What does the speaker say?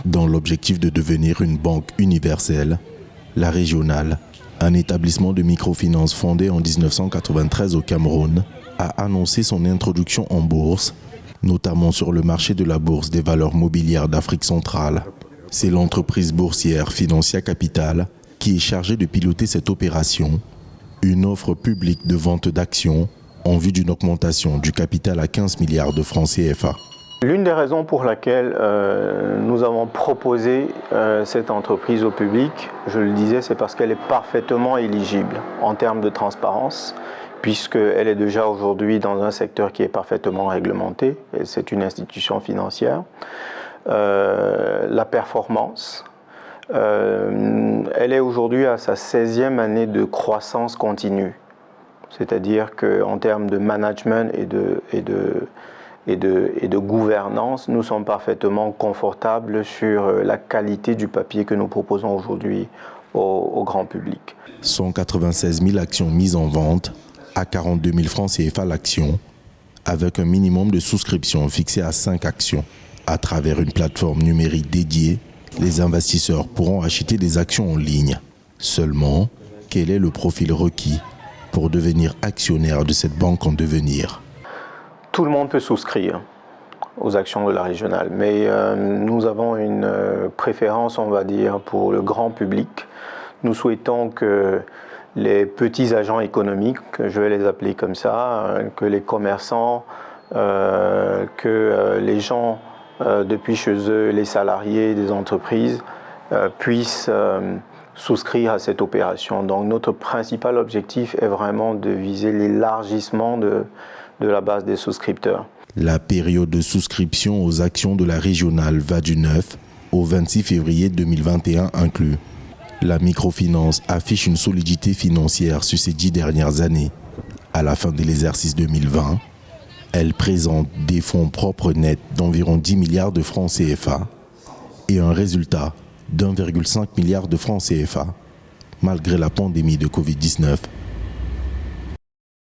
Dans l'objectif de devenir une banque universelle, la régionale, un établissement de microfinance fondé en 1993 au Cameroun, a annoncé son introduction en bourse, notamment sur le marché de la Bourse des valeurs mobilières d'Afrique centrale. C'est l'entreprise boursière Financia Capital qui est chargée de piloter cette opération, une offre publique de vente d'actions en vue d'une augmentation du capital à 15 milliards de francs CFA. L'une des raisons pour laquelle nous avons proposé cette entreprise au public, je le disais, c'est parce qu'elle est parfaitement éligible en termes de transparence, puisqu'elle est déjà aujourd'hui dans un secteur qui est parfaitement réglementé, et c'est une institution financière. La performance, elle est aujourd'hui à sa 16e année de croissance continue, c'est-à-dire qu'en termes de management et de gouvernance, nous sommes parfaitement confortables sur la qualité du papier que nous proposons aujourd'hui au grand public. 196 000 actions mises en vente à 42 000 francs CFA l'action, avec un minimum de souscription fixé à 5 actions. À travers une plateforme numérique dédiée, les investisseurs pourront acheter des actions en ligne. Seulement, quel est le profil requis pour devenir actionnaire de cette banque en devenir ? Tout le monde peut souscrire aux actions de la régionale, mais nous avons une préférence, on va dire, pour le grand public. Nous souhaitons que les petits agents économiques, je vais les appeler comme ça, que les commerçants, que les gens depuis chez eux, les salariés des entreprises, puissent souscrire à cette opération. Donc notre principal objectif est vraiment de viser l'élargissement de la base des souscripteurs. La période de souscription aux actions de la régionale va du 9 au 26 février 2021 inclus. La microfinance affiche une solidité financière sur ces 10 dernières années. À la fin de l'exercice 2020, elle présente des fonds propres nets d'environ 10 milliards de francs CFA et un résultat d'1,5 milliard de francs CFA, malgré la pandémie de Covid-19.